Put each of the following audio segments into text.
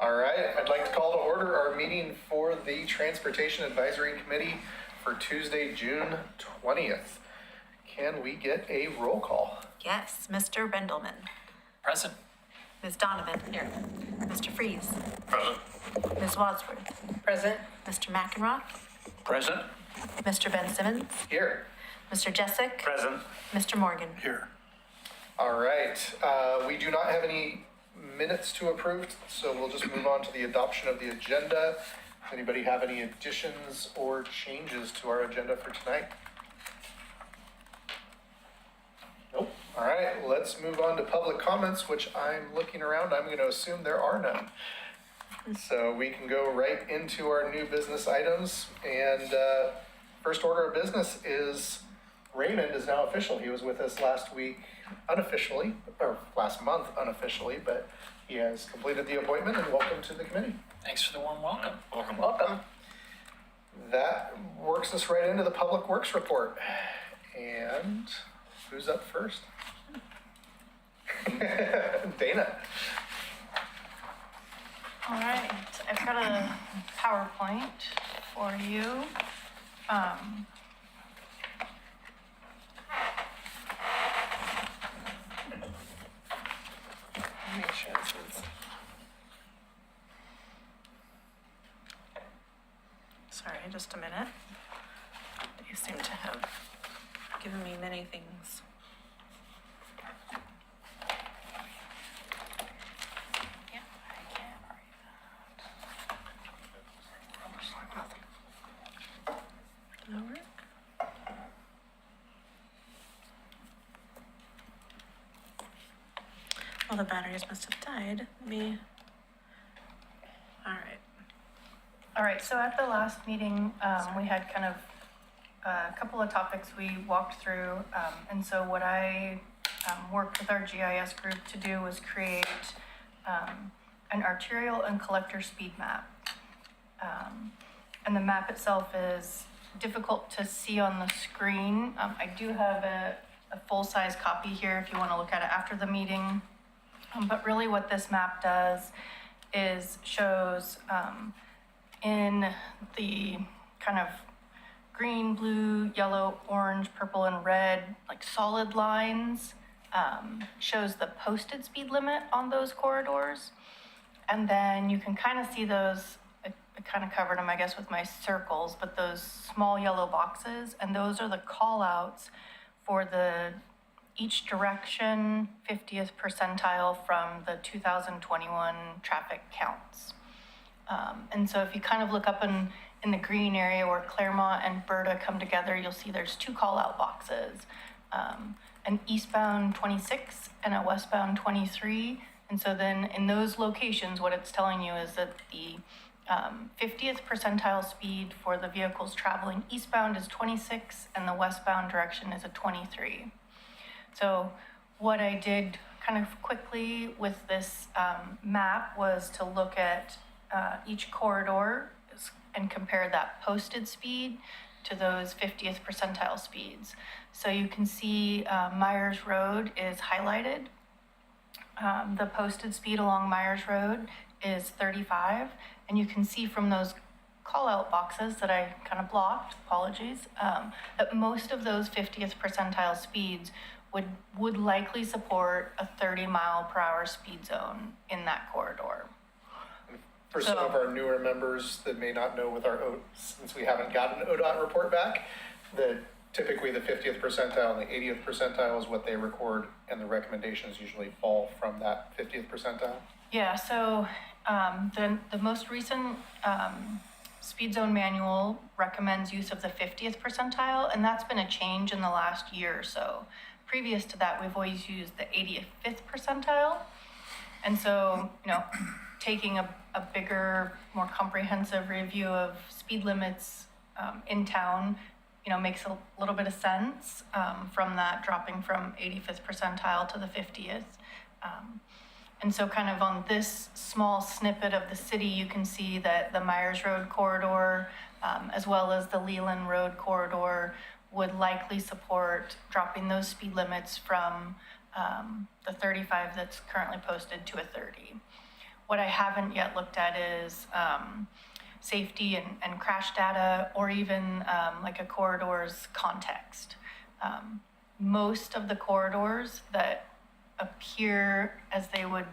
All right, I'd like to call to order our meeting for the Transportation Advisory Committee for Tuesday, June 20th. Can we get a roll call? Yes, Mr. Rendelman. Present. Ms. Donovan. Here. Mr. Freeze. Present. Ms. Wadsworth. Present. Mr. McEnroe. Present. Mr. Ben Simmons. Here. Mr. Jessic. Present. Mr. Morgan. Here. All right, we do not have any minutes to approve, so we'll just move on to the adoption of the agenda. Does anybody have any additions or changes to our agenda for tonight? Nope. All right, let's move on to public comments, which I'm looking around. I'm going to assume there are none. So we can go right into our new business items. And first order of business is Raymond is now official. He was with us last week unofficially, or last month unofficially, but he has completed the appointment and welcome to the committee. Thanks for the warm welcome. Welcome. Welcome. That works us right into the Public Works report. And who's up first? Dana. All right, I've got a PowerPoint for you. Make sure this is. Sorry, just a minute. You seem to have given me many things. Yeah, I can't read that. Does that work? Well, the batteries must have died. All right. All right, so at the last meeting, we had kind of a couple of topics we walked through. And so what I worked with our GIS group to do was create an arterial and collector speed map. And the map itself is difficult to see on the screen. I do have a full-size copy here if you want to look at it after the meeting. But really what this map does is shows in the kind of green, blue, yellow, orange, purple, and red, like solid lines, shows the posted speed limit on those corridors. And then you can kind of see those, I kind of covered them, I guess, with my circles, but those small yellow boxes, and those are the call outs for each direction 50th percentile from the 2021 traffic counts. And so if you kind of look up in the green area where Claremont and Berta come together, you'll see there's two call out boxes, an eastbound 26 and a westbound 23. And so then in those locations, what it's telling you is that the 50th percentile speed for the vehicles traveling eastbound is 26 and the westbound direction is a 23. So what I did kind of quickly with this map was to look at each corridor and compare that posted speed to those 50th percentile speeds. So you can see Myers Road is highlighted. The posted speed along Myers Road is 35. And you can see from those call out boxes that I kind of blocked, apologies, that most of those 50th percentile speeds would likely support a 30-mile-per-hour speed zone in that corridor. For some of our newer members that may not know with since we haven't gotten an ODOT report back, that typically the 50th percentile and the 80th percentile is what they record, and the recommendations usually fall from that 50th percentile. Yeah, so the most recent speed zone manual recommends use of the 50th percentile, and that's been a change in the last year or so. Previous to that, we've always used the 85th percentile. And so, taking a bigger, more comprehensive review of speed limits in town, makes a little bit of sense from that dropping from 85th percentile to the 50th. And so kind of on this small snippet of the city, you can see that the Myers Road corridor, as well as the Leland Road corridor, would likely support dropping those speed limits from the 35 that's currently posted to a 30. What I haven't yet looked at is safety and crash data, or even like a corridor's context. Most of the corridors that appear as they would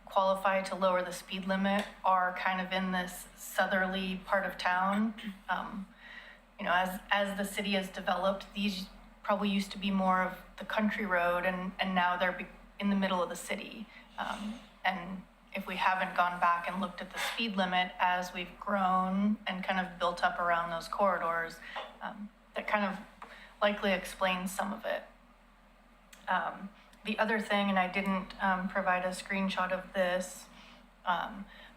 qualify to lower the speed limit are kind of in this southerly part of town. You know, as the city has developed, these probably used to be more of the country road, and now they're in the middle of the city. And if we haven't gone back and looked at the speed limit as we've grown and kind of built up around those corridors, that kind of likely explains some of it. The other thing, and I didn't provide a screenshot of this,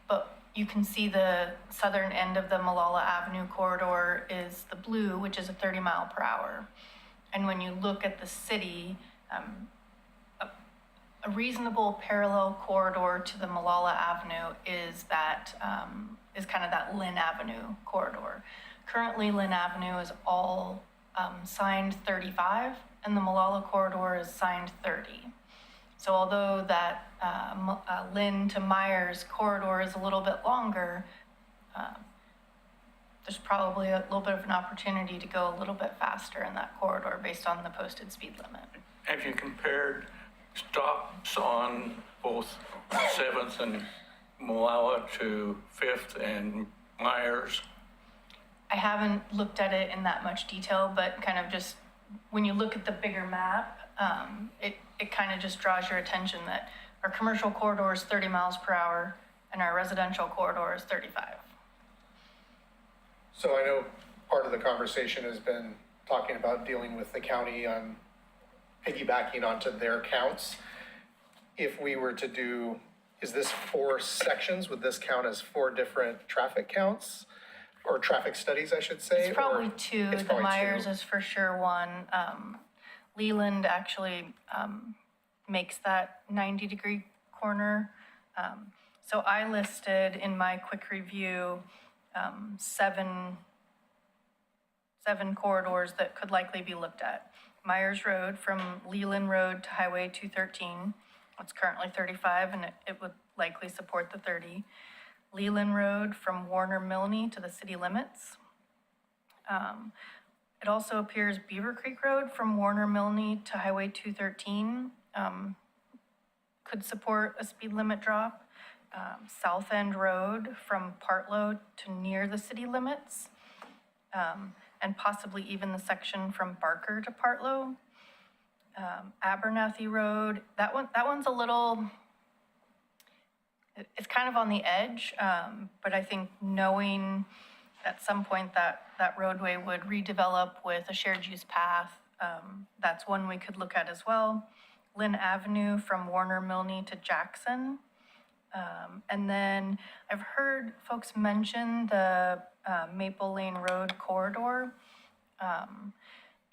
but you can see the southern end of the Malala Avenue corridor is the blue, which is a 30 mile per hour. And when you look at the city, a reasonable parallel corridor to the Malala Avenue is is kind of that Lynn Avenue corridor. Currently, Lynn Avenue is all signed 35, and the Malala corridor is signed 30. So although that Lynn to Myers corridor is a little bit longer, there's probably a little bit of an opportunity to go a little bit faster in that corridor based on the posted speed limit. Have you compared stops on both 7th and Malala to 5th and Myers? I haven't looked at it in that much detail, but kind of just when you look at the bigger map, it kind of just draws your attention that our commercial corridor is 30 miles per hour and our residential corridor is 35. So I know part of the conversation has been talking about dealing with the county on piggybacking onto their counts. If we were to do, is this 4 sections? Would this count as 4 different traffic counts? Or traffic studies, I should say? It's probably 2. It's The probably Myers 2. is for sure 1. Leland actually makes that 90-degree corner. So I listed in my quick review 7 corridors that could likely be looked at. Myers Road from Leland Road to Highway 213. It's currently 35, and it would likely support the 30. Leland Road from Warner Milne to the city limits. It also appears Beaver Creek Road from Warner Milne to Highway 213 could support a speed limit drop. South End Road from Partlow to near the city limits, and possibly even the section from Barker to Partlow. Abernathy Road, that one's a little, it's kind of on the edge, but I think knowing at some point that roadway would redevelop with a shared use path, that's one we could look at as well. Lynn Avenue from Warner Milne to Jackson. And then I've heard folks mention the Maple Lane Road corridor.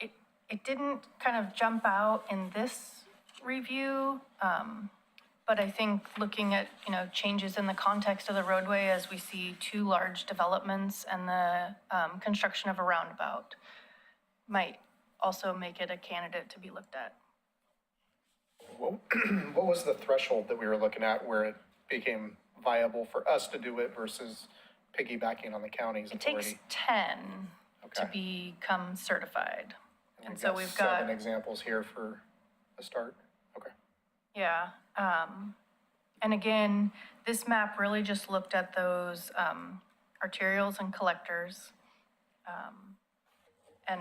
It didn't kind of jump out in this review, but I think looking at, changes in the context of the roadway as we see 2 large developments and the construction of a roundabout might also make it a candidate to be looked at. What was the threshold that we were looking at where it became viable for us to do it versus piggybacking on the county's It authority? takes 10 to Okay. become certified. And so we've 7 got, examples here for a start. Okay. yeah. And again, this map really just looked at those arterials and collectors. And,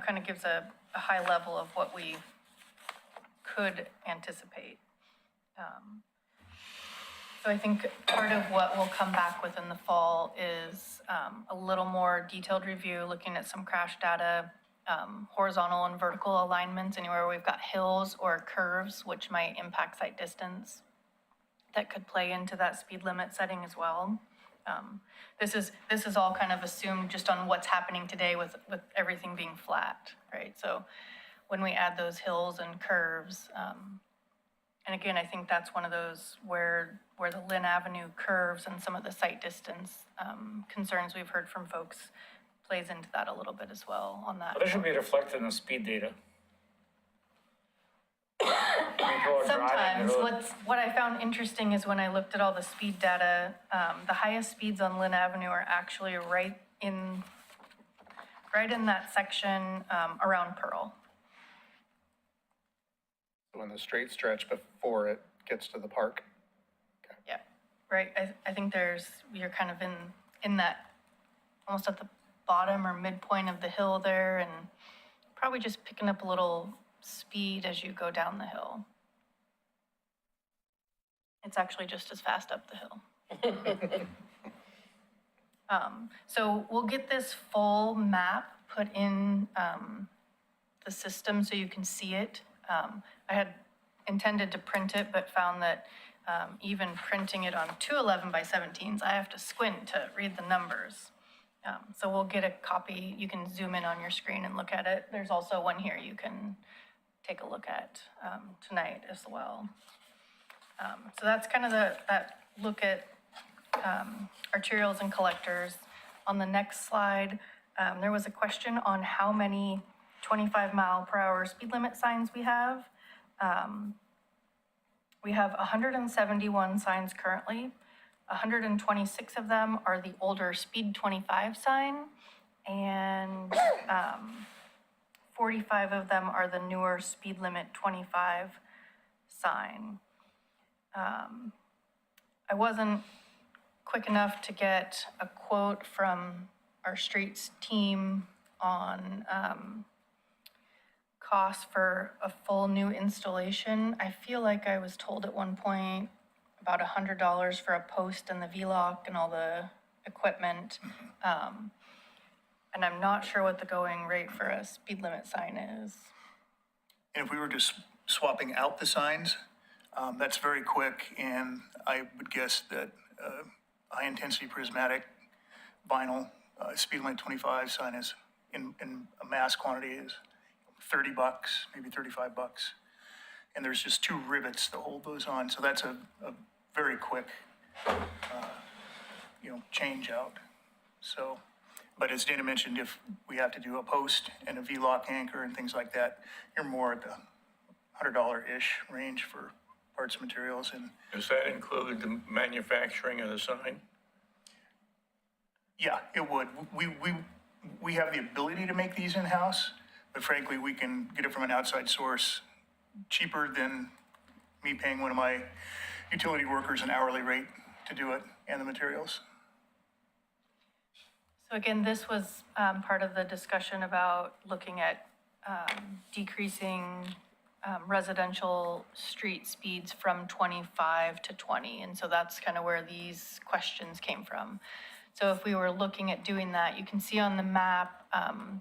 kind of gives a high level of what we could anticipate. So I think part of what we'll come back with in the fall is a little more detailed review, looking at some crash data, horizontal and vertical alignments, anywhere we've got hills or curves, which might impact sight distance, that could play into that speed limit setting as well. This is all kind of assumed just on what's happening today with everything being flat, right? So when we add those hills and curves, and again, I think that's one of those where the Lynn Avenue curves and some of the sight distance concerns we've heard from folks plays into that a little bit as well on that. That should be reflected in the speed data. I mean, people are driving. Sometimes, what I found interesting is when I looked at all the speed data, the highest speeds on Lynn Avenue are actually right in that section, around Pearl. So in the straight stretch before it gets to the park. Yeah, right, I think you're kind of in that, almost at the bottom or midpoint of the hill there, and probably just picking up a little speed as you go down the hill. It's actually just as fast up the hill. So we'll get this full map put in the system so you can see it. I had intended to print it, but found that even printing it on two 11x17s, I have to squint to read the numbers. So we'll get a copy. You can zoom in on your screen and look at it. There's also one here you can take a look at tonight as well. So that's kind of that look at arterials and collectors. On the next slide, there was a question on how many 25-mile-per-hour speed limit signs we have. We have 171 signs currently. 126 of them are the older speed 25 sign, and 45 of them are the newer speed limit 25 sign. I wasn't quick enough to get a quote from our streets team on cost for a full new installation. I feel like I was told at one point about $100 for a post and the V-lock and all the equipment. And I'm not sure what the going rate for a speed limit sign is. And if we were just swapping out the signs, that's very quick, and I would guess that high-intensity prismatic vinyl speed limit 25 sign is in a mass quantity is $30, maybe $35. And there's just 2 rivets to hold those on, so that's a very quick, change out. So, but as Dana mentioned, if we have to do a post and a V-lock anchor and things like that, you're more at the $100-ish range for parts and materials. And Does that include the manufacturing of the sign? yeah, it would. We have the ability to make these in-house, but frankly, we can get it from an outside source cheaper than me paying one of my utility workers an hourly rate to do it and the materials. So again, this was part of the discussion about looking at decreasing residential street speeds from 25 to 20. And so that's kind of where these questions came from. So if we were looking at doing that, you can see on the map,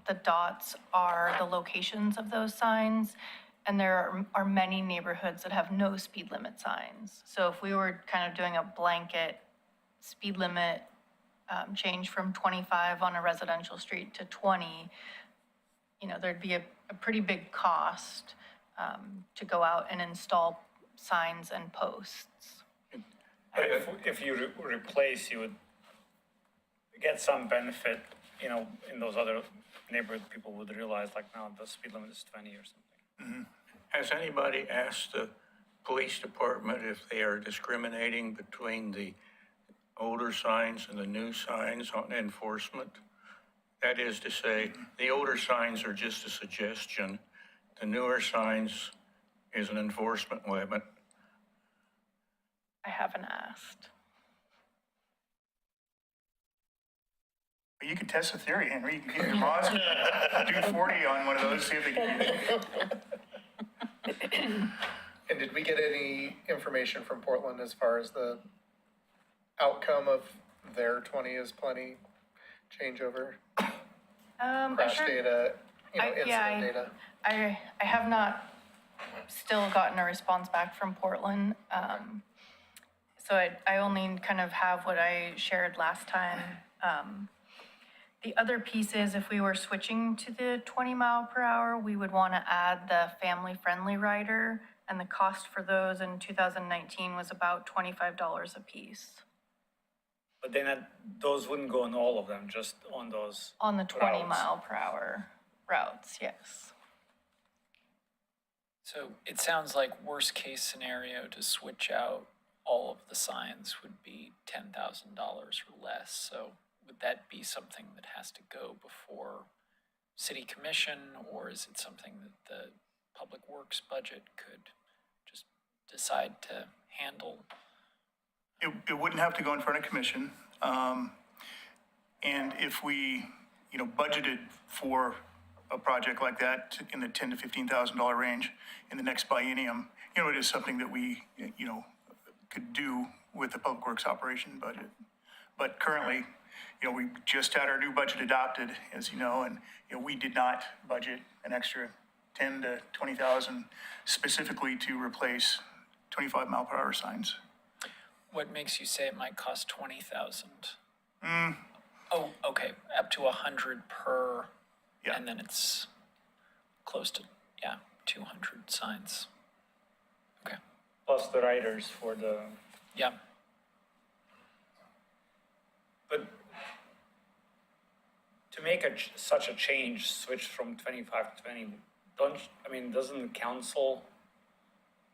the dots are the locations of those signs. And there are many neighborhoods that have no speed limit signs. So if we were kind of doing a blanket speed limit change from 25 on a residential street to 20, there'd be a pretty big cost to go out and install signs and posts. If you replace, you would get some benefit, in those other neighborhood, people would realize like now the speed limit is 20 or something. Has anybody asked the police department if they are discriminating between the older signs and the new signs on enforcement? That is to say, the older signs are just a suggestion. The newer signs is an enforcement limit. I haven't asked. You could test the theory, Henry. You can get your boss to do 40 on one of those, see if they can use it. And did we get any information from Portland as far as the outcome of their 20 is plenty changeover? Crash data, incident data? I have not still gotten a response back from Portland. So I only kind of have what I shared last time. The other piece is if we were switching to the 20 mile per hour, we would want to add the family-friendly rider, and the cost for those in 2019 was about $25 a piece. But then those wouldn't go on all of them, just on those. On the 20 routes. mile per hour routes, yes. So it sounds like worst case scenario to switch out all of the signs would be $10,000 or less. So would that be something that has to go before city commission, or is it something that the public works budget could just decide to handle? It wouldn't have to go in front of commission. And if we, budgeted for a project like that in the $10,000 to $15,000 range in the next biennium, it is something that we, could do with the public works operation budget. But currently, we just had our new budget adopted, as you know, and, we did not budget an extra 10 to 20,000 specifically to replace 25 mile per hour signs. What makes you say it might cost 20,000? Oh, okay, up to 100 per, Yeah. and then it's close to, 200 signs. Okay, Plus the riders for the, yeah. but to make such a change, switch from 25 to 20, doesn't the council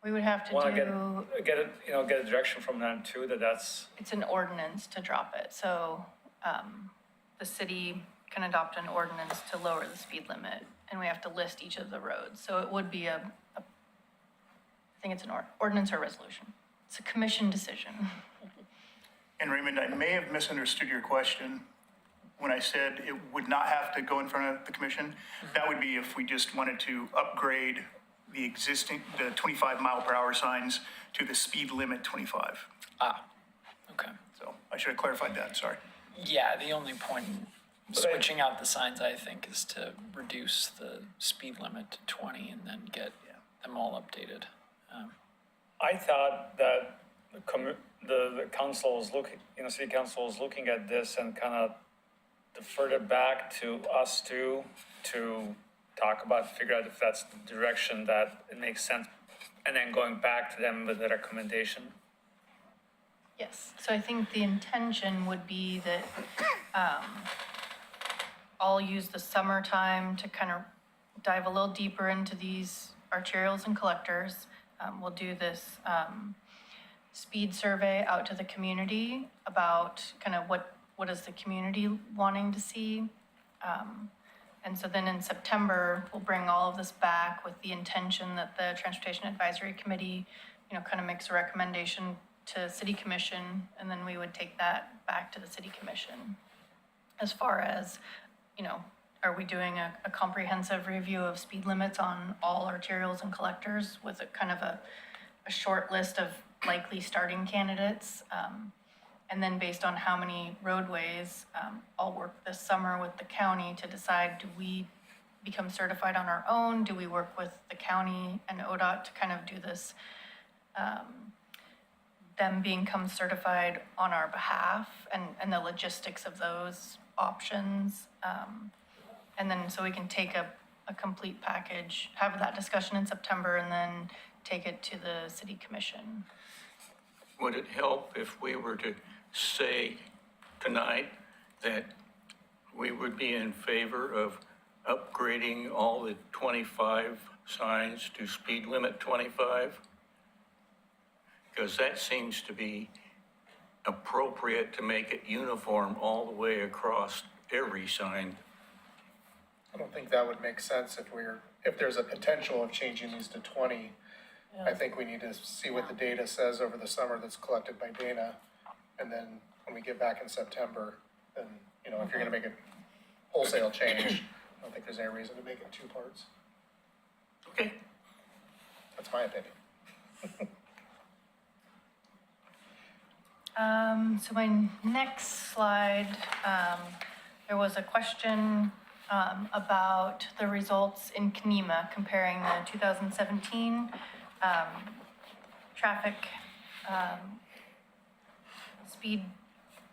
We would have to want do, to get a direction from them too, that's, it's an ordinance to drop it. So the city can adopt an ordinance to lower the speed limit, and we have to list each of the roads. So it would be I think it's an ordinance or resolution. It's a commission decision. And Raymond, I may have misunderstood your question when I said it would not have to go in front of the commission. That would be if we just wanted to upgrade the 25 mile per hour signs to the speed limit 25. Okay. So I should have clarified that, sorry. Yeah, the only point in switching out the signs, I think, is to reduce the speed limit to 20 and then get them all updated. I thought that the council was looking, city council was looking at this and kind of deferred it back to us to talk about, figure out if that's the direction that it makes sense, and then going back to them with a recommendation. Yes, so I think the intention would be that I'll use the summertime to kind of dive a little deeper into these arterials and collectors. We'll do this speed survey out to the community about kind of what is the community wanting to see. And so then in September, we'll bring all of this back with the intention that the Transportation Advisory Committee, kind of makes a recommendation to City Commission, and then we would take that back to the City Commission. As far as, are we doing a comprehensive review of speed limits on all arterials and collectors with a kind of a short list of likely starting candidates? And then based on how many roadways, I'll work this summer with the county to decide, do we become certified on our own? Do we work with the county and ODOT to kind of do this, them become certified on our behalf and the logistics of those options? And then so we can take a complete package, have that discussion in September, and then take it to the City Commission. Would it help if we were to say tonight that we would be in favor of upgrading all the 25 signs to speed limit 25? Because that seems to be appropriate to make it uniform all the way across every sign. I don't think that would make sense if there's a potential of changing these to 20. I think we need to see what the data says over the summer that's collected by Dana. And then when we get back in September, then, if you're gonna make a wholesale change, I don't think there's any reason to make it two parts. Okay. That's my opinion. So my next slide, there was a question about the results in Kenema, comparing the 2017 traffic speed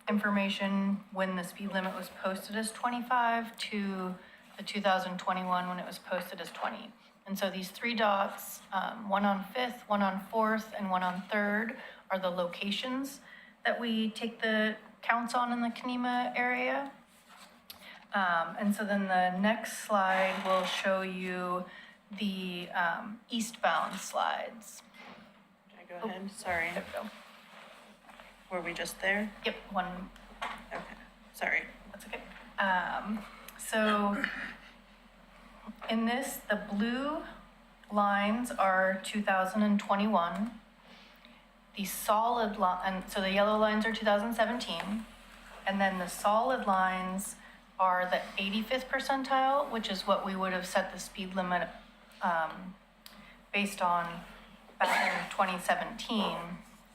information when the speed limit was posted as 25 to the 2021 when it was posted as 20. And so these three dots, one on 5th, one on 4th, and one on 3rd, are the locations that we take the counts on in the Kenema area. And so then the next slide will show you the eastbound slides. Can I go ahead? Sorry. There we go. Were we just there? Yep, one, Okay, sorry. that's okay. So in this, the blue lines are 2021. The solid line, and so the yellow lines are 2017. And then the solid lines are the 85th percentile, which is what we would have set the speed limit based on back in 2017.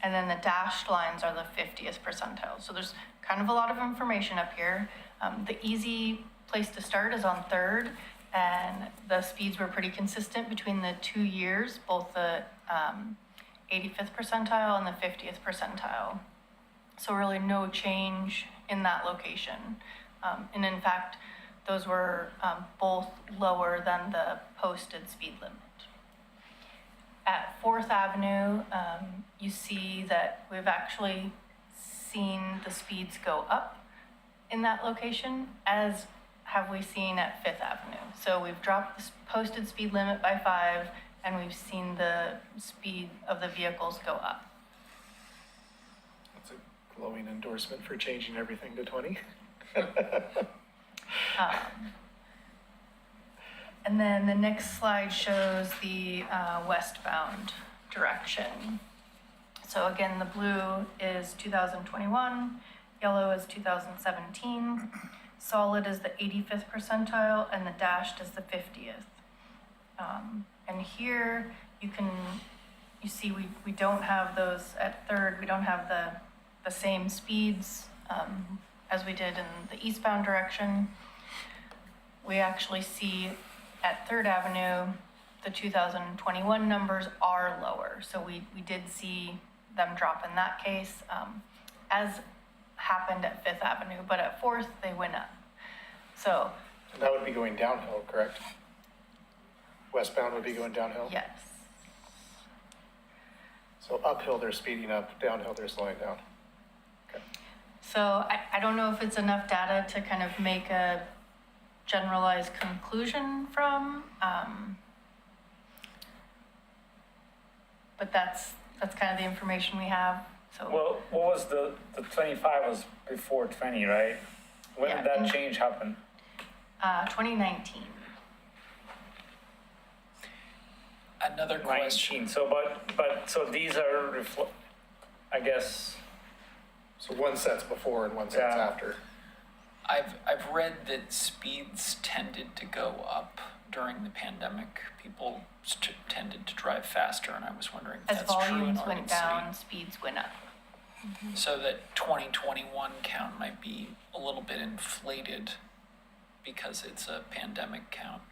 And then the dashed lines are the 50th percentile. So there's kind of a lot of information up here. The easy place to start is on Third, and the speeds were pretty consistent between the 2 years, both the 85th percentile and the 50th percentile. So really no change in that location. And in fact, those were both lower than the posted speed limit. At 4th Avenue, you see that we've actually seen the speeds go up in that location, as have we seen at 5th Avenue. So we've dropped the posted speed limit by 5, and we've seen the speed of the vehicles go up. That's a glowing endorsement for changing everything to 20. And then the next slide shows the westbound direction. So again, the blue is 2021, yellow is 2017, solid is the 85th percentile, and the dashed is the 50th. And here you see we don't have those at Third, we don't have the same speeds as we did in the eastbound direction. We actually see at 3rd Avenue, the 2021 numbers are lower. So we did see them drop in that case, as happened at 5th Avenue, but at 4th, they went up. So, And that would be going downhill, correct? Westbound would be going downhill? yes. So uphill, they're speeding up, downhill, they're slowing down. Okay. So I don't know if it's enough data to kind of make a generalized conclusion from, but that's kind of the information we have, so. Well, what was the 25 was before 20, right? When Yeah, did that in- change happen? 2019. Another question. 19, so so these are, I guess, So one set's before and one set's Yeah. after. I've read that speeds tended to go up during the pandemic. People tended to drive faster, and I was wondering if As that's true in volumes Oregon went City. down, speeds went up. So that 2021 count might be a little bit inflated because it's a pandemic count.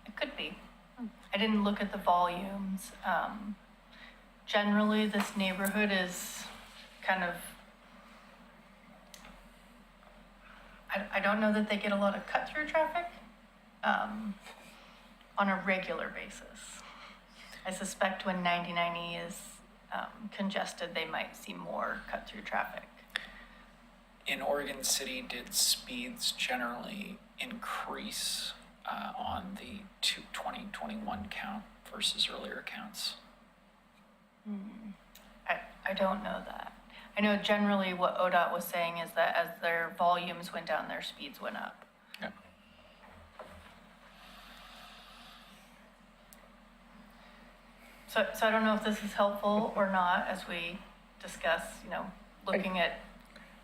It could be. I didn't look at the volumes. Generally, this neighborhood is kind of, I don't know that they get a lot of cut-through traffic on a regular basis. I suspect when 9090 is congested, they might see more cut-through traffic. In Oregon City, did speeds generally increase on the 2021 count versus earlier counts? I don't know that. I know generally what ODOT was saying is that as their volumes went down, their speeds went up. Yeah. So I don't know if this is helpful or not as we discuss, looking at,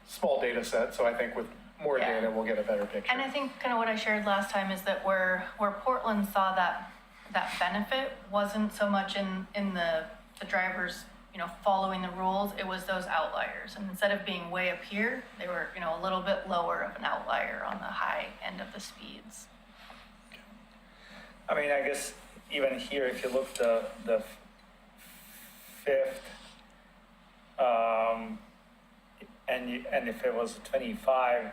Small data set, so I think with more Yeah. data, we'll get a better picture. and I think kind of what I shared last time is that where Portland saw that benefit wasn't so much in the drivers, following the rules, it was those outliers. And instead of being way up here, they were, a little bit lower of an outlier on the high end of the speeds. I mean, I guess even here, if you look the 5th, and if it was 25,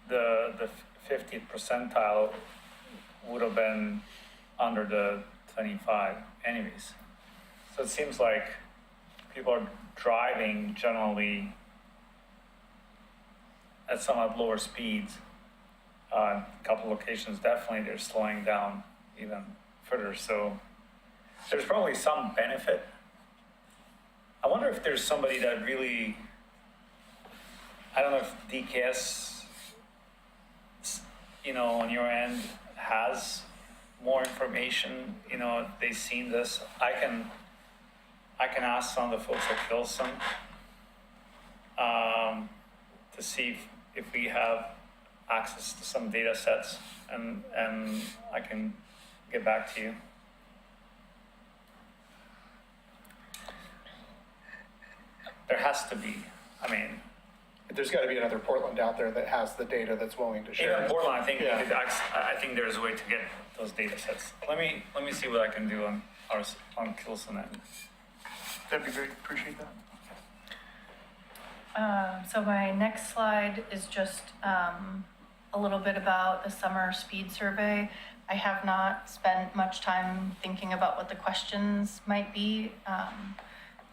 the 50th percentile would have been under the 25 anyways. So it seems like people are driving generally at somewhat lower speeds. A couple locations, definitely they're slowing down even further, so there's probably some benefit. I wonder if there's somebody that really, I don't know if DKS, on your end has more information, if they've seen this. I can ask some of the folks at Pilsen, to see if we have access to some data sets, and I can get back to you. There has to be, There's gotta be another Portland out there that has the data that's willing to share even it. Portland, I think we Yeah. could I think there's a way to get those data sets. Let me see what I can do on Kilson end. That'd be great, appreciate that. So my next slide is just a little bit about the summer speed survey. I have not spent much time thinking about what the questions might be.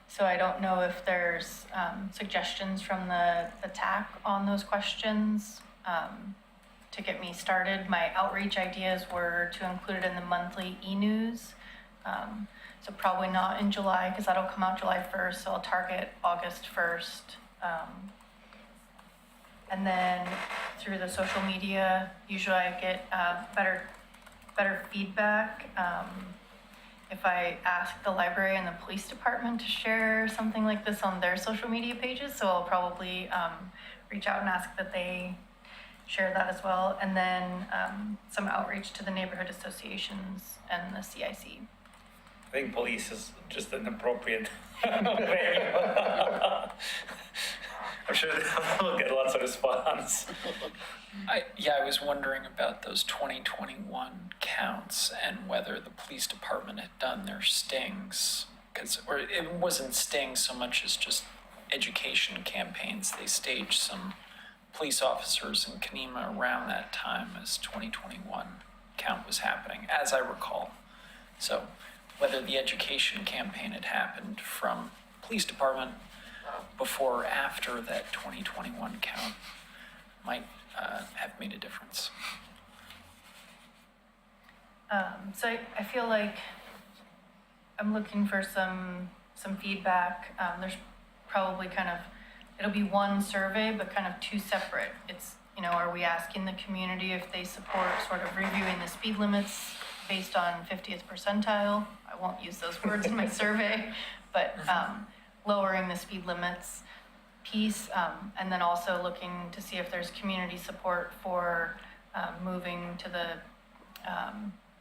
So I don't know if there's suggestions from the TAC on those questions to get me started. My outreach ideas were to include it in the monthly e-news. So probably not in July, because that'll come out July 1st, so I'll target August 1st. And then through the social media, usually I get better feedback if I ask the library and the police department to share something like this on their social media pages. So I'll probably reach out and ask that they share that as well. And then some outreach to the neighborhood associations and the CIC. I think police is just an appropriate way. I'm sure they'll get lots of response. I was wondering about those 2021 counts and whether the police department had done their stings, or it wasn't stings so much as just education campaigns. They staged some police officers in Kenema around that time as 2021 count was happening, as I recall. So whether the education campaign had happened from police department before or after that 2021 count might have made a difference. So I feel like I'm looking for some feedback. There's probably it'll be one survey, but kind of two separate. It's, are we asking the community if they support sort of reviewing the speed limits based on 50th percentile? I won't use those words in my survey, but lowering the speed limits piece, and then also looking to see if there's community support for moving to the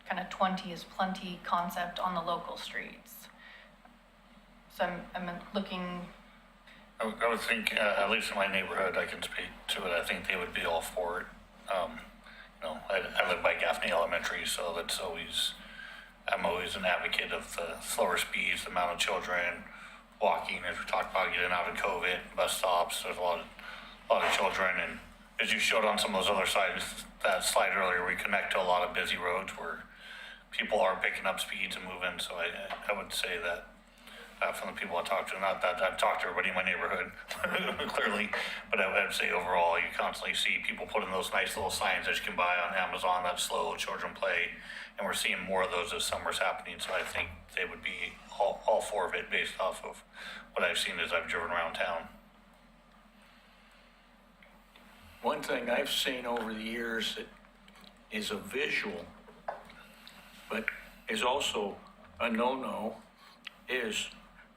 kind of 20 is plenty concept on the local streets. So I'm looking. I would think, at least in my neighborhood, I can speak to it. I think they would be all for it. I live by Gaffney Elementary, so I'm always an advocate of the slower speeds, the amount of children walking, as we talked about getting out of COVID, bus stops. There's a lot of children, and as you showed on some of those other sides, that slide earlier, we connect to a lot of busy roads where people are picking up speeds and moving. So I would say that from the people I talk to, not that I've talked to everybody in my neighborhood clearly, but I would say overall, you constantly see people putting those nice little signs that you can buy on Amazon that slow children play, and we're seeing more of those as summer's happening. So I think they would be all for it based off of what I've seen as I've driven around town. One thing I've seen over the years that is a visual, but is also a no-no, is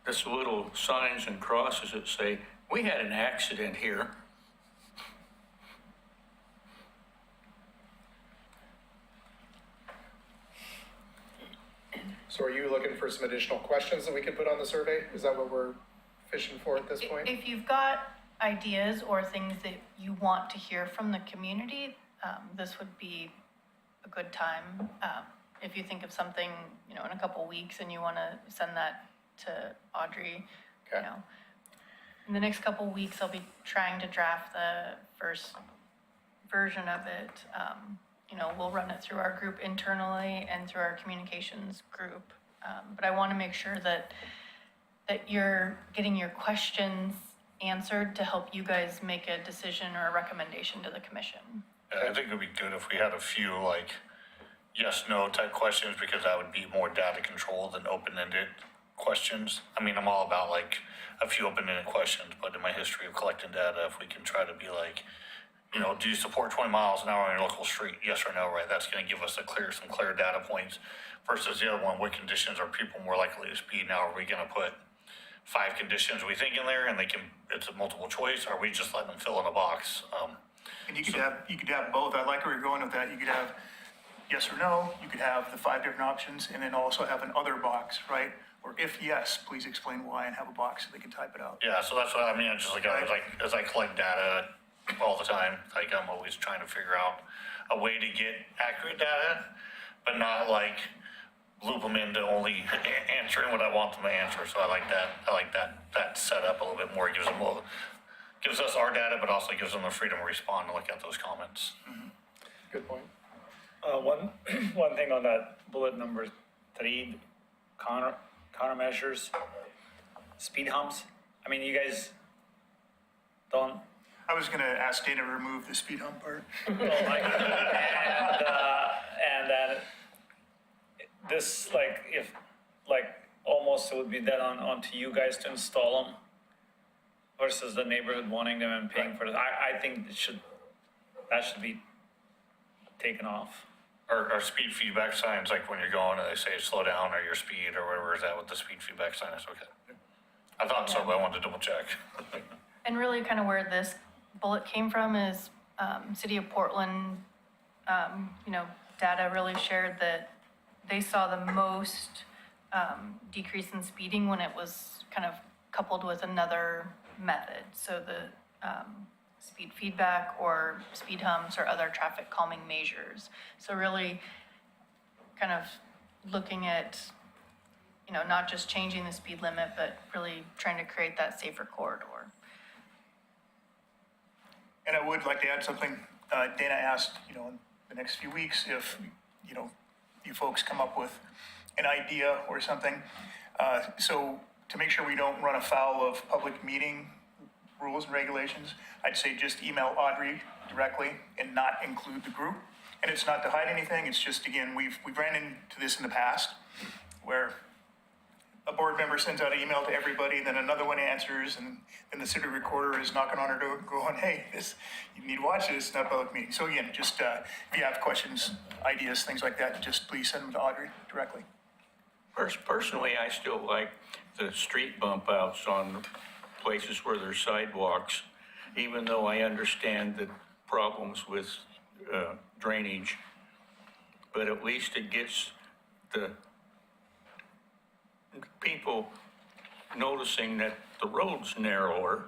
this little signs and crosses that say, "We had an accident here." So are you looking for some additional questions that we could put on the survey? Is that what we're fishing for at this point? If you've got ideas or things that you want to hear from the community, this would be a good time. If you think of something, in a couple weeks and you want to send that to Audrey, Okay. in the next couple weeks, I'll be trying to draft the first version of it. We'll run it through our group internally and through our communications group. But I want to make sure that you're getting your questions answered to help you guys make a decision or a recommendation to the commission. I think it would be good if we had a few, yes, no type questions, because that would be more data control than open-ended questions. I mean, I'm all about like a few open-ended questions, but in my history of collecting data, if we can try to be like, you know, do you support 20 miles an hour on your local street? Yes or no, right? That's going to give us some clear data points versus the other one, what conditions are people more likely to speed? Now, are we going to put 5 conditions we think in there and it's a multiple choice? Or are we just letting them fill in a box? And you could have both. I like where you're going with that. You could have yes or no, you could have the 5 different options, and then also have an other box, right? Or if yes, please explain why, and have a box so they can type it out. Yeah, so that's what I mean. It's just like, as I collect data all the time, like I'm always trying to figure out a way to get accurate data, but not like loop them into only answering what I want them to answer. So I like that setup a little bit more. It gives us our data, but also gives them the freedom to respond and look at those comments. Good point. One thing on that bullet number 3, countermeasures, speed humps. I mean, you guys don't. I was gonna ask Dana to remove the speed hump part. And then this, like, if, like, almost it would be then onto you guys to install them versus the neighborhood wanting them and paying for it. I think that should be taken off. Or speed feedback signs, like when you're going and they say slow down or your speed or whatever, is that what the speed feedback sign is? Okay. I thought so, but I wanted to double check. And really kind of where this bullet came from is, City of Portland, data really shared that they saw the most, decrease in speeding when it was kind of coupled with another method. So the, speed feedback or speed humps or other traffic calming measures. So really kind of looking at, not just changing the speed limit, but really trying to create that safer corridor. And I would like to add something. Dana asked, in the next few weeks, if, you folks come up with an idea or something. So to make sure we don't run afoul of public meeting rules and regulations, I'd say just email Audrey directly and not include the group. And it's not to hide anything, it's just, again, we've ran into this in the past where a board member sends out an email to everybody, then another one answers, and then the city recorder is knocking on her door going, hey, you need to watch this, it's not a public meeting. So again, just if you have questions, ideas, things like that, just please send them to Audrey directly. Personally, I still like the street bump outs on places where there's sidewalks, even though I understand the problems with drainage, but at least it gets the people noticing that the road's narrower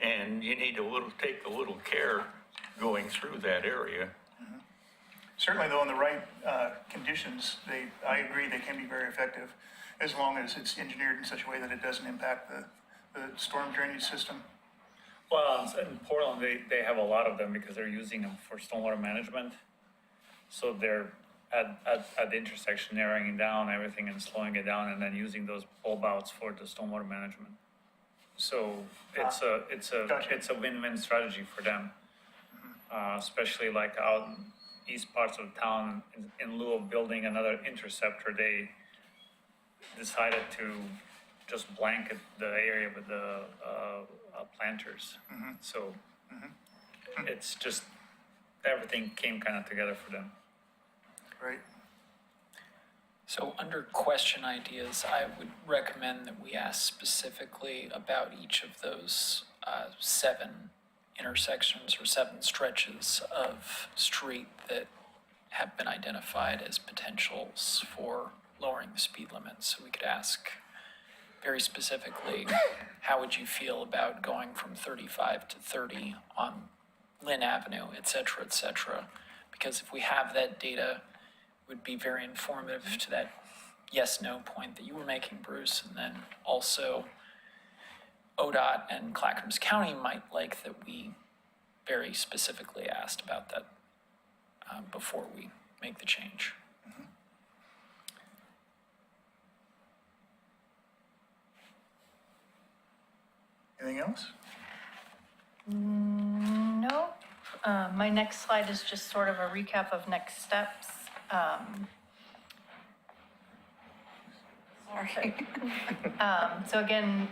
and you need to take a little care going through that area. Certainly though, in the right conditions, I agree, they can be very effective as long as it's engineered in such a way that it doesn't impact the storm drainage system. Well, in Portland, they have a lot of them because they're using them for stormwater management. So they're at the intersection narrowing down everything and slowing it down and then using those bulb outs for the stormwater management. So it's a win-win strategy for them. Especially like out in east parts of town, in lieu of building another interceptor, they decided to just blanket the area with the planters. So it's just, everything came kind of together for them. Right. So under question ideas, I would recommend that we ask specifically about each of those 7 intersections or 7 stretches of street that have been identified as potentials for lowering the speed limit. So we could ask very specifically, how would you feel about going from 35 to 30 on Lynn Avenue, et cetera, et cetera? Because if we have that data, it would be very informative to that yes-no point that you were making, Bruce. And then also ODOT and Clackamas County might like that we very specifically asked about that before we make the change. Anything else? No. My next slide is just sort of a recap of next steps. Sorry. So again,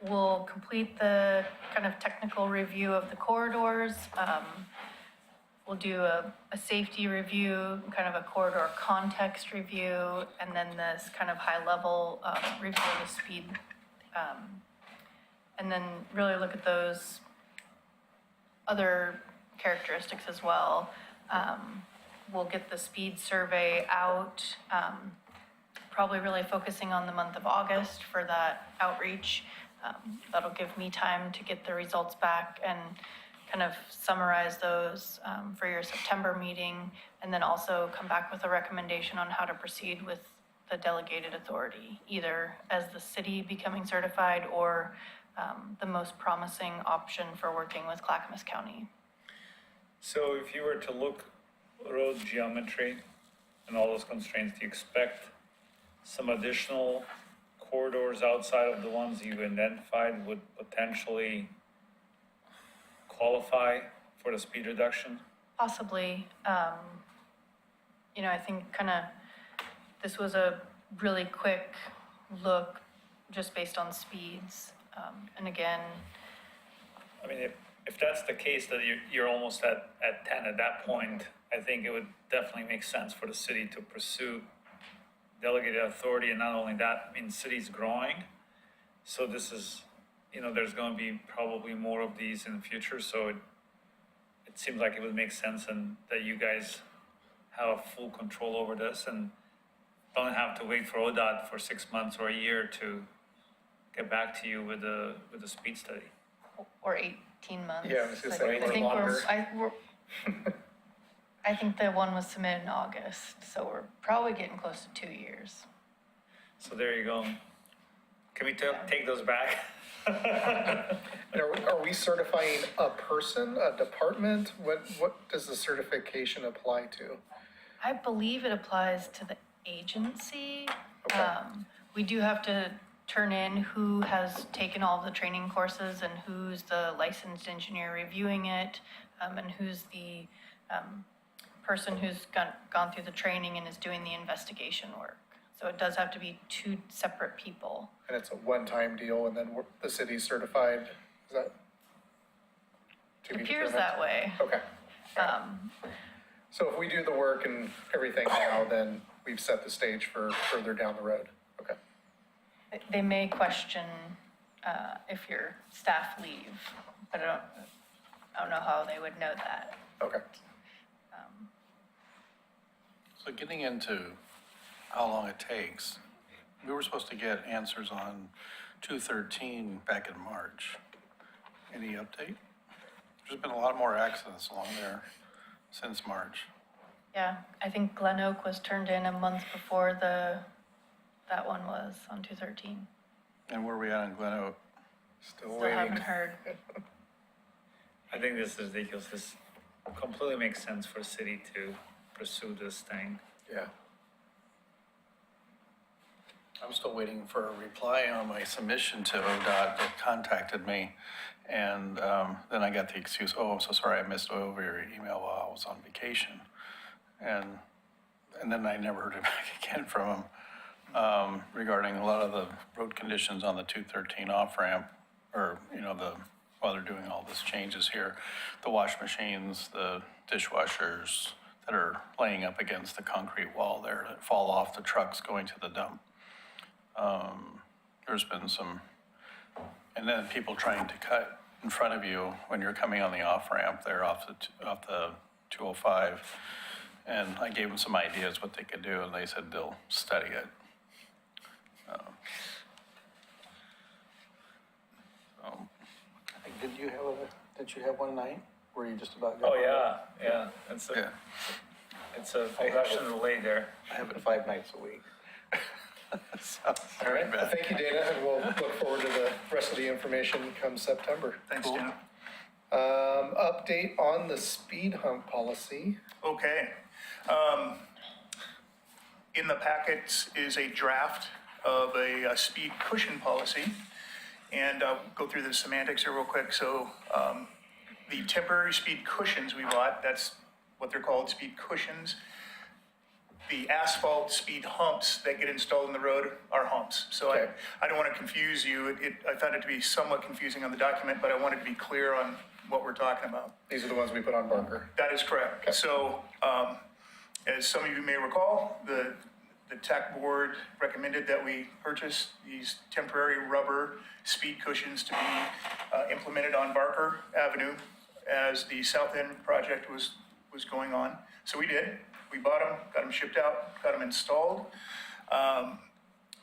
we'll complete the kind of technical review of the corridors. We'll do a safety review, kind of a corridor context review, and then this kind of high-level review of the speed. And then really look at those other characteristics as well. We'll get the speed survey out, probably really focusing on the month of August for that outreach. That'll give me time to get the results back and kind of summarize those for your September meeting, and then also come back with a recommendation on how to proceed with the delegated authority, either as the city becoming certified or the most promising option for working with Clackamas County. So if you were to look road geometry and all those constraints, do you expect some additional corridors outside of the ones you identified would potentially qualify for the speed reduction? Possibly. I think kind of this was a really quick look just based on speeds. And again, I mean, if that's the case, that you're almost at 10 at that point, I think it would definitely make sense for the city to pursue delegated authority. And not only that, I mean, the city's growing. So this is, there's going to be probably more of these in the future. So it seems like it would make sense and that you guys have full control over this and don't have to wait for ODOT for 6 months or a year to get back to you with the speed study. or 18 months. Yeah, I was gonna Like, say, I think longer. I think the one was submitted in August, so we're probably getting close to 2 years. So there you go. Can we take those back? And are we certifying a person, a department? What does the certification apply to? I believe it applies to the agency. Okay. We do have to turn in who has taken all the training courses and who's the licensed engineer reviewing it, and who's the person who's gone through the training and is doing the investigation work. So it does have to be 2 separate people. And it's a one-time deal, and then the city's certified, is that? to It be appears determined? that way. Okay. So if we do the work and everything now, then we've set the stage for further down the road. Okay. They may question if your staff leave, but I don't know how they would know that. Okay. So getting into how long it takes, we were supposed to get answers on 213 back in March. Any update? There's been a lot more accidents along there since March. Yeah, I think Glen Oak was turned in a month before that one was on 213. And where are we at in Glen Oak? Still Still waiting. haven't heard. I think this is ridiculous. This completely makes sense for the city to pursue this thing. Yeah. I'm still waiting for a reply on my submission to ODOT that contacted me. And then I got the excuse, oh, I'm so sorry, I missed over your email while I was on vacation. And then I never heard back again from them regarding a lot of the road conditions on the 213 off-ramp, or, while they're doing all this changes here, the wash machines, the dishwashers that are laying up against the concrete wall there that fall off the trucks going to the dump. There's been some, and then people trying to cut in front of you when you're coming on the off-ramp there off the 205. And I gave them some ideas what they could do, and they said they'll study it. Did you have one night where you just about got? Oh, yeah. It's a Russian roulette there. I have it 5 nights a week. All right. Well, thank you, Dana, and we'll look forward to the rest of the information come September. Thanks, Dana. Update on the speed hump policy. Okay. In the packets is a draft of a speed cushion policy. And I'll go through the semantics here real quick. So the temporary speed cushions we bought, that's what they're called, speed cushions. the asphalt speed humps that get installed in the road are humps. So Okay. I don't want to confuse you. I found it to be somewhat confusing on the document, but I wanted to be clear on what we're talking about. These are the ones we put on Barker. That is correct. Okay. So, as some of you may recall, the TAC board recommended that we purchase these temporary rubber speed cushions to be implemented on Barker Avenue as the South End project was going on. So we did. We bought them, got them shipped out, got them installed.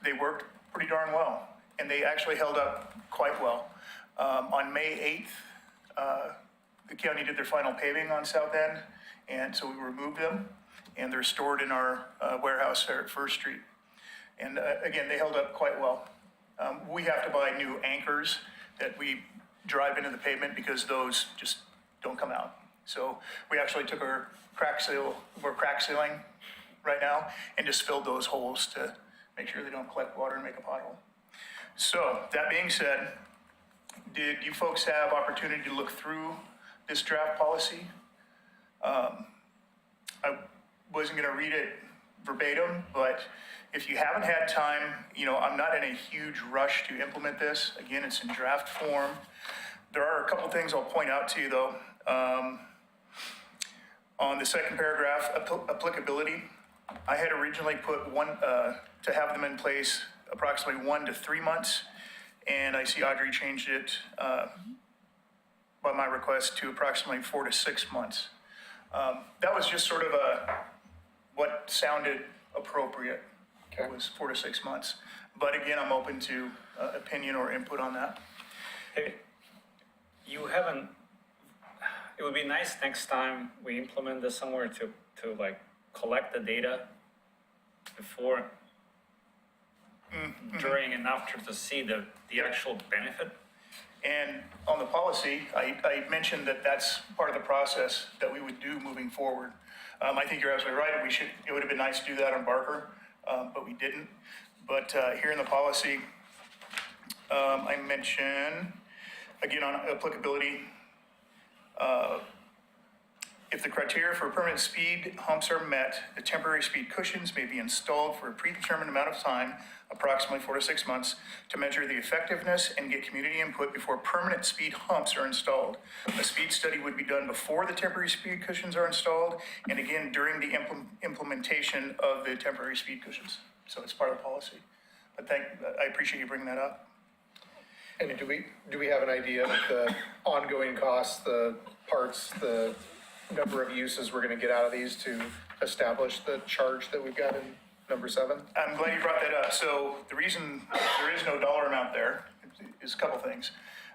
They worked pretty darn well, and they actually held up quite well. On May 8th, the county did their final paving on South End, and so we removed them, and they're stored in our warehouse there at First Street. And again, they held up quite well. We have to buy new anchors that we drive into the pavement because those just don't come out. So we actually took our we're crack sealing right now, and just filled those holes to make sure they don't collect water and make a pothole. So that being said, did you folks have opportunity to look through this draft policy? I wasn't gonna read it verbatim, but if you haven't had time, I'm not in a huge rush to implement this. Again, it's in draft form. There are a couple things I'll point out to you though. On the second paragraph, applicability, I had originally put to have them in place approximately 1 to 3 months, and I see Audrey changed it by my request to approximately 4 to 6 months. That was just sort of what sounded appropriate. Okay. Was 4 to 6 months. But again, I'm open to opinion or input on that. Hey, you haven't, it would be nice next time we implement this somewhere to like collect the data before, during and after to see the actual benefit. And on the policy, I mentioned that that's part of the process that we would do moving forward. I think you're absolutely right. It would have been nice to do that on Barker, but we didn't. But here in the policy, I mention, again, on applicability, if the criteria for permanent speed humps are met, the temporary speed cushions may be installed for a predetermined amount of time, approximately 4 to 6 months, to measure the effectiveness and get community input before permanent speed humps are installed. A speed study would be done before the temporary speed cushions are installed, and again, during the implementation of the temporary speed cushions. So it's part of the policy. But I appreciate you bringing that up. And do we have an idea of the ongoing costs, the parts, the number of uses we're gonna get out of these to establish the charge that we've got in number 7? I'm glad you brought that up. So the reason there is no dollar amount there is a couple things.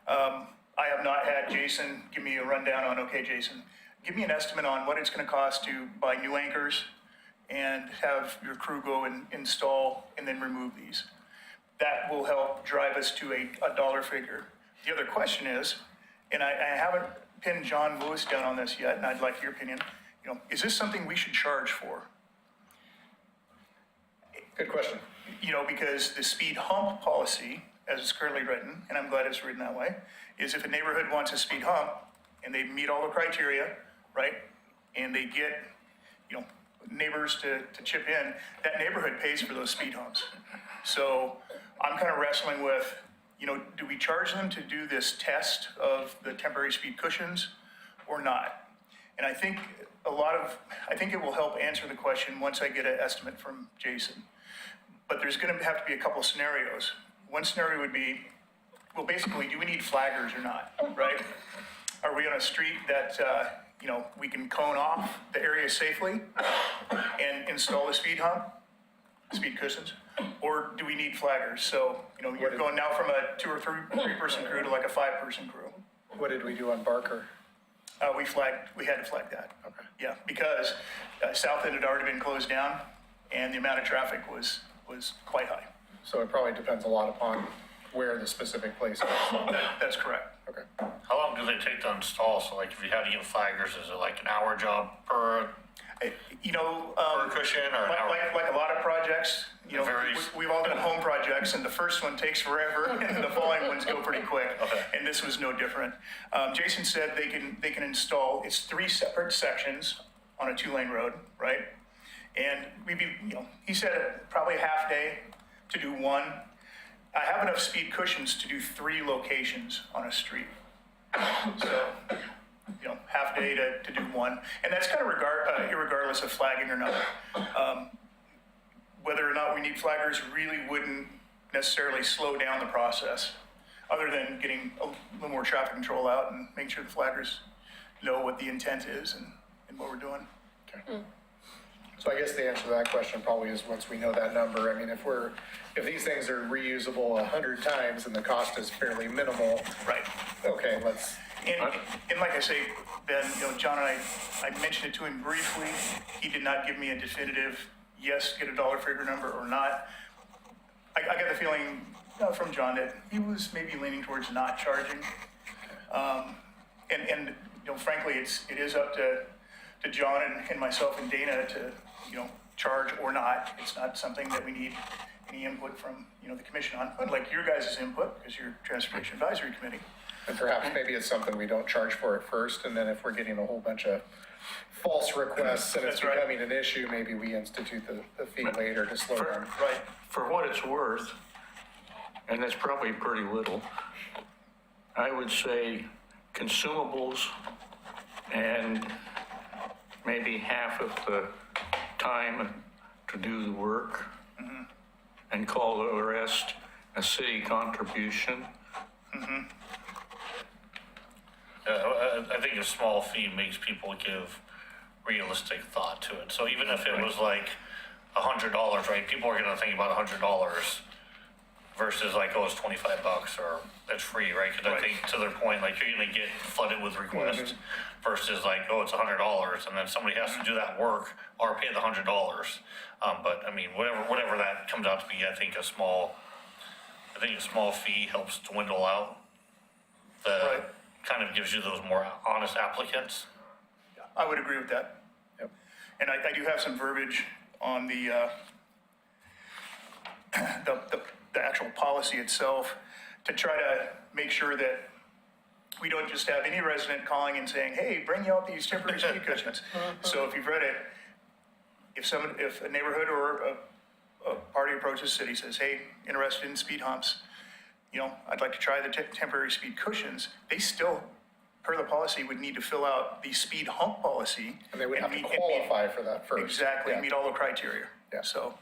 I have not had Jason give me a rundown on, okay, Jason, give me an estimate on what it's gonna cost to buy new anchors and have your crew go and install and then remove these. That will help drive us to a dollar figure. The other question is, and I haven't pinned John Lewis down on this yet, and I'd like your opinion, is this something we should charge for? Good question. Because the speed hump policy, as it's currently written, and I'm glad it's written that way, is if a neighborhood wants a speed hump and they meet all the criteria, right? And they get, neighbors to chip in, that neighborhood pays for those speed humps. So I'm kind of wrestling with, do we charge them to do this test of the temporary speed cushions or not? And I think it will help answer the question once I get an estimate from Jason. But there's going to have to be a couple of scenarios. One scenario would be, well, basically, do we need flaggers or not, right? Are we on a street that, we can cone off the area safely and install the speed cushions? Or do we need flaggers? So, you're going now from a 2 or 3 person crew to like a 5-person crew. What did we do on Barker? We had to flag that. Okay. Yeah, because South End had already been closed down and the amount of traffic was quite high. So it probably depends a lot upon where the specific place is. That's correct. Okay. How long do they take to install? So like if you had to get flaggers, is it like an hour job per cushion or an hour? Like a lot of projects, It varies. we've all done home projects and the first one takes forever and the following ones go pretty quick. Okay. And this was no different. Jason said they can install, it's 3 separate sections on a 2-lane road, right? And he said probably a half day to do one. I have enough speed cushions to do 3 locations on a street. So, half day to do one. And that's kind of irregardless of flagging or not. Whether or not we need flaggers really wouldn't necessarily slow down the process, other than getting a little more traffic control out and making sure the flaggers know what the intent is and what we're doing. So I guess the answer to that question probably is once we know that number. I mean, if these things are reusable 100 times and the cost is fairly minimal. Right. Okay, let's. And like I say, Ben, John and I mentioned it to him briefly. He did not give me a definitive, yes, get a dollar figure number or not. I got the feeling from John that he was maybe leaning towards not charging. And frankly, it is up to John and myself and Dana to, charge or not. It's not something that we need any input from, the commission on, unlike your guys' input, because you're Transportation Advisory Committee. And perhaps maybe it's something we don't charge for at first, and then if we're getting a whole bunch of false requests and it's That's right. becoming an issue, maybe we institute the fee later to slow down. Right. For what it's worth, and that's probably pretty little, I would say consumables and maybe half of the time to do the work, and call the rest a city contribution. I think a small fee makes people give realistic thought to it. So even if it was like $100, right? People are gonna think about $100 versus like, oh, it's $25 or it's free, right? Because I think to their point, like you're gonna get flooded with requests versus like, oh, it's $100, and then somebody has to do that work or pay the $100. But I mean, whatever that comes out to be, I think a small fee helps dwindle out Right. kind of gives you those more honest applicants. I would agree with that. Yep. And I do have some verbiage on the actual policy itself to try to make sure that we don't just have any resident calling and saying, hey, bring out these temporary speed cushions. So if you've read it, if a neighborhood or a party approaches the city, says, hey, interested in speed humps, I'd like to try the temporary speed cushions, they still, per the policy, would need to fill out the speed hump policy. And they would have to meet- qualify for that first. Exactly, Yeah. meet all the criteria. Yeah. So,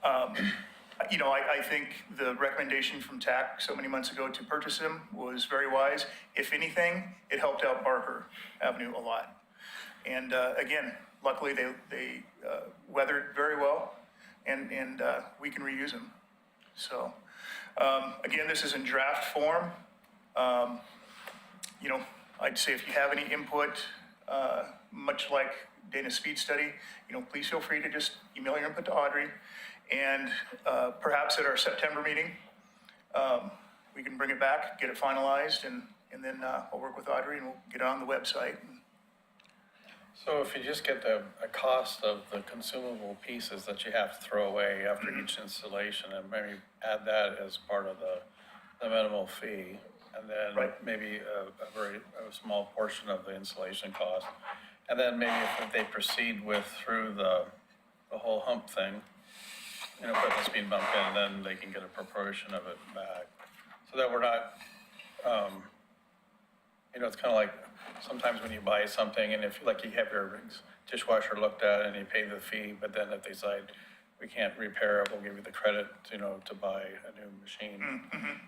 I think the recommendation from TAC so many months ago to purchase them was very wise. If anything, it helped out Barker Avenue a lot. And again, luckily they weathered very well, and we can reuse them. So, again, this is in draft form. I'd say if you have any input, much like Dana's speed study, please feel free to just email your input to Audrey. And perhaps at our September meeting, we can bring it back, get it finalized, and then I'll work with Audrey and we'll get it on the website. So if you just get a cost of the consumable pieces that you have to throw away after each installation, and maybe add that as part of the minimal fee, and then Right. maybe a small portion of the installation cost. And then maybe if they proceed through the whole hump thing, put the speed bump in, then they can get a proportion of it back. So that we're not, it's kind of like sometimes when you buy something and if you have your dishwasher looked at and you pay the fee, but then if they decide we can't repair it, we'll give you the credit, to buy a new machine.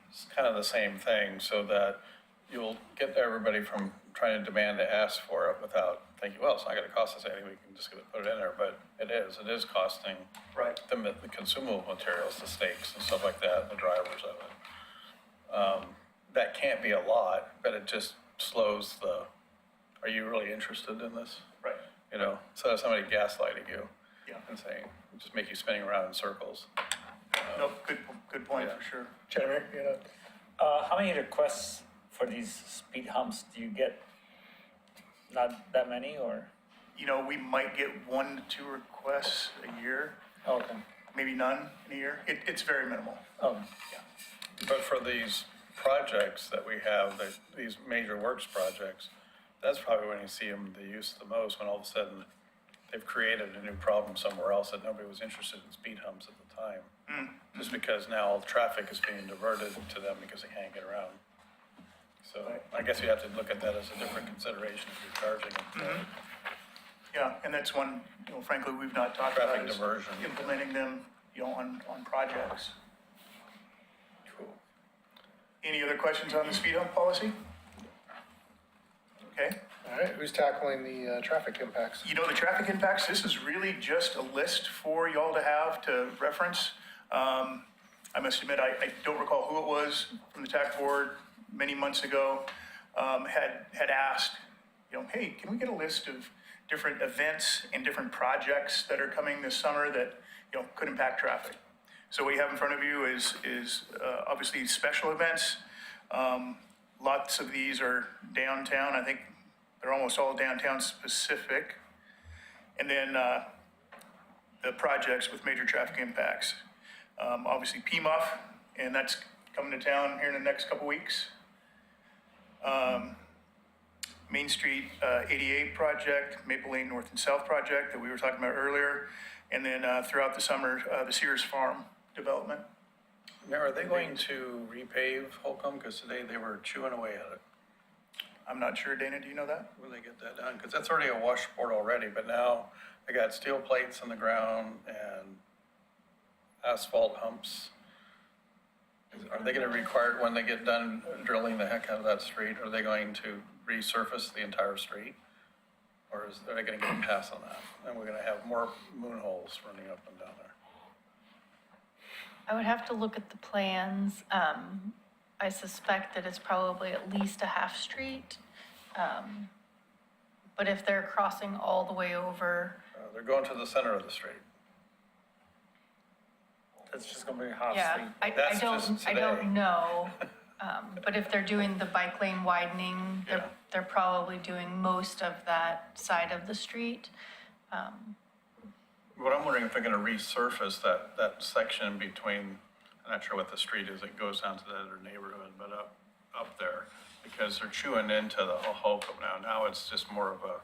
It's kind of the same thing, so that you'll get everybody from trying to demand to ask for it without thinking, well, it's not gonna cost us anything, we can just put it in there, but it is costing Right. the consumable materials, the stakes and stuff like that, the drivers of it. That can't be a lot, but it just slows are you really interested in this? Right. Instead of somebody gaslighting you Yeah. and saying, just make you spinning around in circles. Nope, good point Yeah. for sure. Jennifer, How many requests for these speed humps do you get? Not that many, or? We might get 1 to 2 requests a year, Okay. maybe none in a year. It's very minimal. Oh, But for these projects that we have, these major works projects, that's probably when you see them the use the most, when all of a sudden they've created a new problem somewhere else that nobody was interested in speed humps at the time. Just because now all the traffic is being diverted to them because they can't get around. So I guess you have to look at that as a different consideration if you're charging them. Yeah, and that's one, frankly, we've not talked about. Traffic is diversion. Implementing them, on projects. Cool. Any other questions on the speed hump policy? Okay. All right, who's tackling the traffic impacts? The traffic impacts, this is really just a list for y'all to have to reference. I must admit, I don't recall who it was from the TAC board many months ago, had asked, hey, can we get a list of different events and different projects that are coming this summer that, could impact traffic? So what you have in front of you is obviously special events. Lots of these are downtown. I think they're almost all downtown specific. And then the projects with major traffic impacts. Obviously PMUF, and that's coming to town here in the next couple weeks. Main Street 88 project, Maple Lane North and South project that we were talking about earlier. And then throughout the summer, the Sears Farm development. Now, are they going to repave Holcomb? Because today they were chewing away at it. I'm not sure, Dana, do you know that? Will they get that done? Because that's already a washboard already, but now they got steel plates in the ground and asphalt humps. Are they gonna require, when they get done drilling the heck out of that street, are they going to resurface the entire street? Or are they gonna get a pass on that? And we're gonna have more moon holes running up and down there. I would have to look at the plans. I suspect that it's probably at least a half street. But if they're crossing all the way over, They're going to the center of the street. It's just gonna be half yeah, street. That's just I today. don't know. But if they're doing the bike lane widening, Yeah. they're probably doing most of that side of the street. What I'm wondering if they're gonna resurface that section between, I'm not sure what the street is, it goes down to the other neighborhood, but up there, because they're chewing into the whole Holcomb now. Now it's just more of a,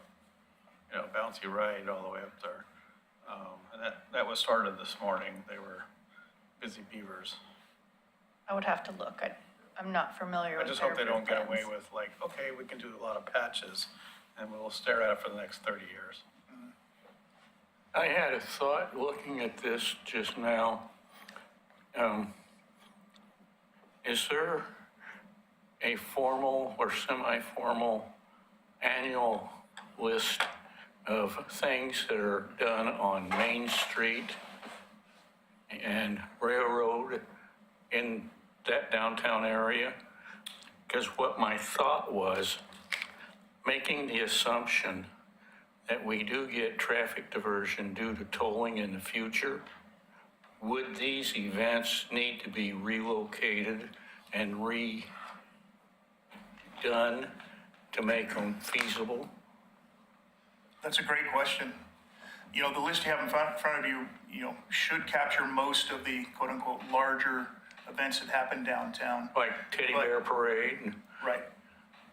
bouncy ride all the way up there. And that was started this morning. They were busy beavers. I would have to look. I'm not familiar I with just their hope they don't get away plans. with like, okay, we can do a lot of patches and we'll stare at it for the next 30 years. I had a thought looking at this just now. Is there a formal or semi-formal annual list of things that are done on Main Street and Railroad in that downtown area? Because what my thought was, making the assumption that we do get traffic diversion due to tolling in the future, would these events need to be relocated and redone to make them feasible? That's a great question. The list you have in front of you, should capture most of the quote-unquote larger events that happen downtown. Like Teddy Bear Parade? And Right.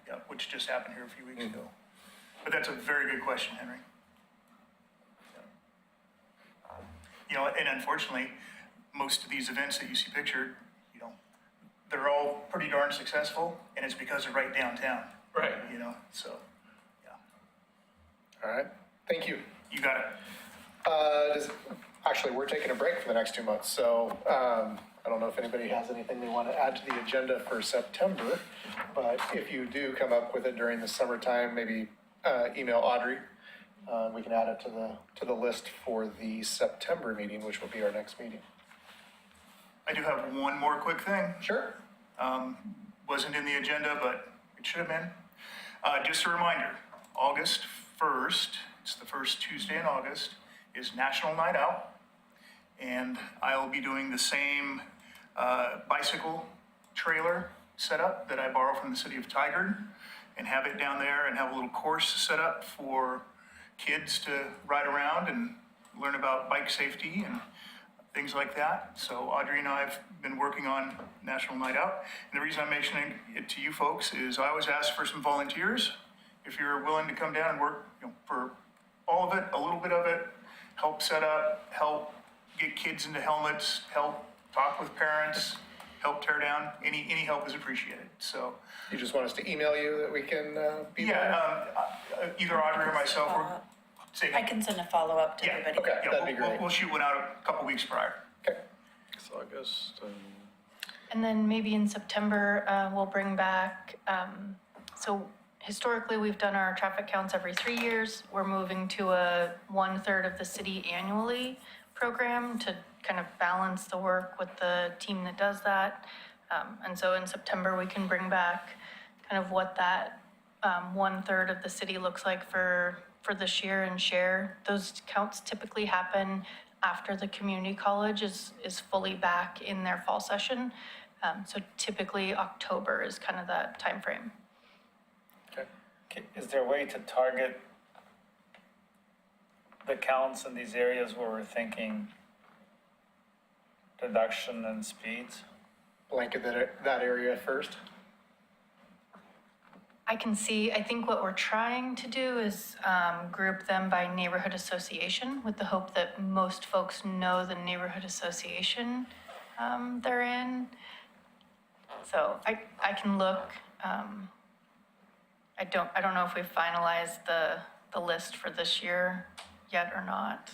Yeah, which just happened here a few weeks ago. But that's a very good question, Henry. And unfortunately, most of these events that you see pictured, they're all pretty darn successful, and it's because they're right downtown. Right. So, yeah, All right, thank you. you got it. Actually, we're taking a break for the next 2 months, so I don't know if anybody has anything they want to add to the agenda for September, but if you do come up with it during the summertime, maybe email Audrey. We can add it to the list for the September meeting, which will be our next meeting. I do have one more quick thing. Sure. Wasn't in the agenda, but it should have been. Just a reminder, August 1st, it's the first Tuesday in August, is National Night Out. And I'll be doing the same bicycle trailer setup that I borrow from the city of Tigard and have it down there and have a little course set up for kids to ride around and learn about bike safety and things like that. So Audrey and I have been working on National Night Out. And the reason I'm mentioning it to you folks is I always ask for some volunteers. If you're willing to come down and work for all of it, a little bit of it, help set up, help get kids into helmets, help talk with parents, help tear down. Any help is appreciated, so. You just want us to email you that we can be there? Yeah, either Audrey or myself, or, say, I can send a follow-up to yeah, everybody. Okay, yeah, that'd be we'll- great. We'll shoot one out a couple weeks prior. Okay. It's August, And then maybe in September, we'll bring back, so historically, we've done our traffic counts every 3 years. We're moving to a 1/3 of the city annually program to kind of balance the work with the team that does that. And so in September, we can bring back kind of what that 1/3 of the city looks like for this year and share. Those counts typically happen after the community college is fully back in their fall session. So typically October is kind of that timeframe. Is there a way to target the counts in these areas where we're thinking reduction in speeds? Blanket that area first. I think what we're trying to do is group them by neighborhood association with the hope that most folks know the neighborhood association they're in. So I can look. I don't know if we've finalized the list for this year yet or not,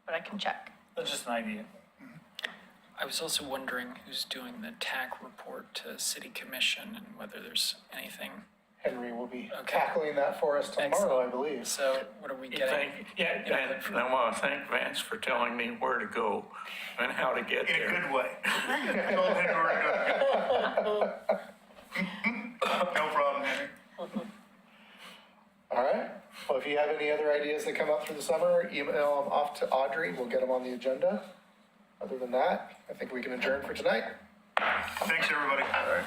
but I can check. That's just an idea. I was also wondering who's doing the TAC report to City Commission and whether there's anything. Henry will be Okay. tackling that for us tomorrow, Excellent. I believe. So what are we getting? And I want to thank Vance for telling me where to go and how to get In a there. good way. Told him we're good. No problem, Henry. All right. Well, if you have any other ideas that come up through the summer, email them off to Audrey. We'll get them on the agenda. Other than that, I think we can adjourn for tonight. Thanks, everybody. All right.